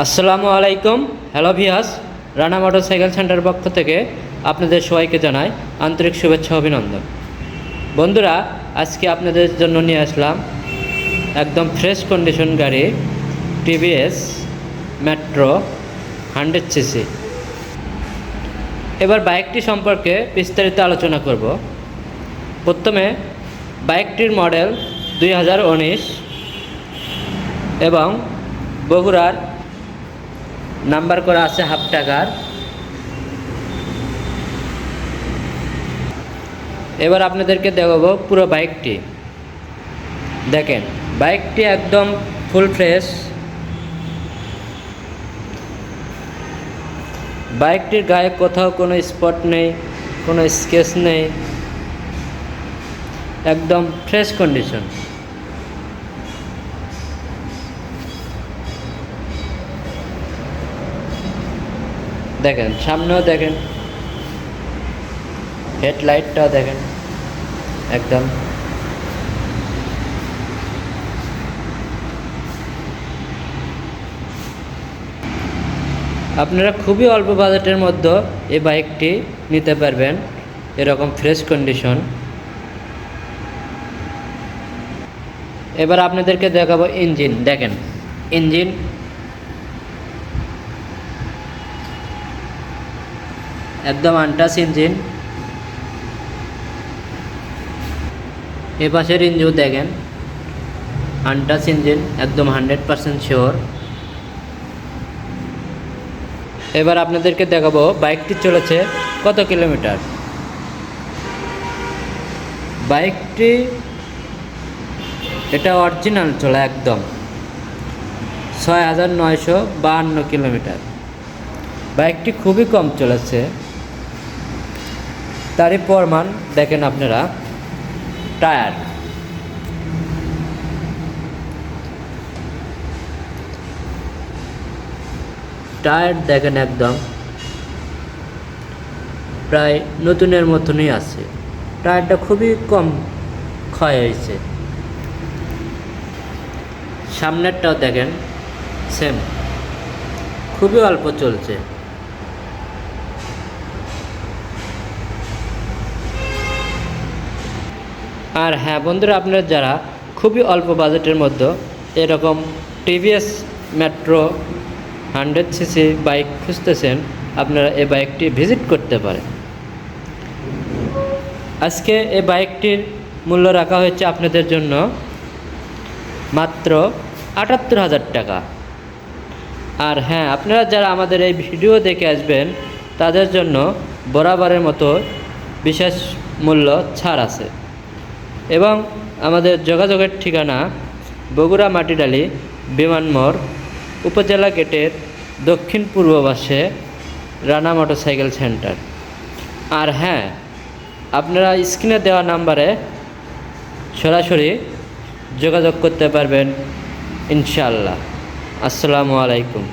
আসসালামু আলাইকুম। Hello ভিয়াস, Rana motorcycle centre পক্ষ থেকে আপনাদের সবাইকে জানাই আন্তরিক শুভেচ্ছা অভিনন্দন। বন্ধুরা, আজকে আপনাদের জন্য নিয়ে আসলাম একদম ফ্রেশ কন্ডিশন গাড়ি টিভিএস মেট্রো 100 সিসি। এবার বাইকটি সম্পর্কে বিস্তারিত আলোচনা করব। প্রথমে বাইকটির মডেল 2019 এবং বগুড়ার নাম্বার করা আছে হাফ টাকার। এবার আপনাদেরকে দেখাবো পুরো বাইকটি। দেখেন, বাইকটি একদম ফুল ফ্রেশ। বাইকটির গায়ে কোথাও কোনো স্পট নেই, কোনো স্কেচ নেই, একদম ফ্রেশ কন্ডিশন। দেখেন, সামনেও দেখেন, হেডলাইটটাও দেখেন একদম। আপনারা খুবই অল্প বাজেটের মধ্যে এই বাইকটি নিতে পারবেন, এরকম ফ্রেশ কন্ডিশন। এবার আপনাদেরকে দেখাবো ইঞ্জিন। দেখেন, ইঞ্জিন একদম আনটাচ ইঞ্জিন। এ পাশের ইঞ্জিন দেখেন, আনটাচ ইঞ্জিন, একদম 100% শিওর। এবার আপনাদেরকে দেখাবো বাইকটি চলেছে কত কিলোমিটার। বাইকটি এটা অরিজিনাল চলে একদম 6952 কিলোমিটার। বাইকটি খুবই কম চলেছে, তারই প্রমাণ দেখেন আপনারা। টায়ার দেখেন একদম প্রায় নতুনের মতনই আছে। টায়ারটা খুবই কম ক্ষয় হয়েছে। সামনেরটাও দেখেন সেম, খুবই অল্প চলছে। আর হ্যাঁ বন্ধুরা, আপনারা যারা খুবই অল্প বাজেটের মধ্যে এরকম টিভিএস মেট্রো 100 সিসি বাইক খুঁজতেছেন, আপনারা এই বাইকটি ভিজিট করতে পারেন। আজকে এই বাইকটির মূল্য রাখা হয়েছে আপনাদের জন্য মাত্র 78,000 টাকা। আর হ্যাঁ, আপনারা যারা আমাদের এই ভিডিও দেখে আসবেন তাদের জন্য বরাবরের মতো বিশেষ মূল্য ছাড় আছে। এবং আমাদের যোগাযোগের ঠিকানা বগুড়া মাটিডালি বিমানমোড়, উপজেলা গেটের দক্ষিণ পূর্ব পাশে রানা মোটরসাইকেল সেন্টার। আর হ্যাঁ, আপনারা স্ক্রিনে দেওয়া নাম্বারে সরাসরি যোগাযোগ করতে পারবেন ইনশাআল্লাহ। আসসালামু আলাইকুম।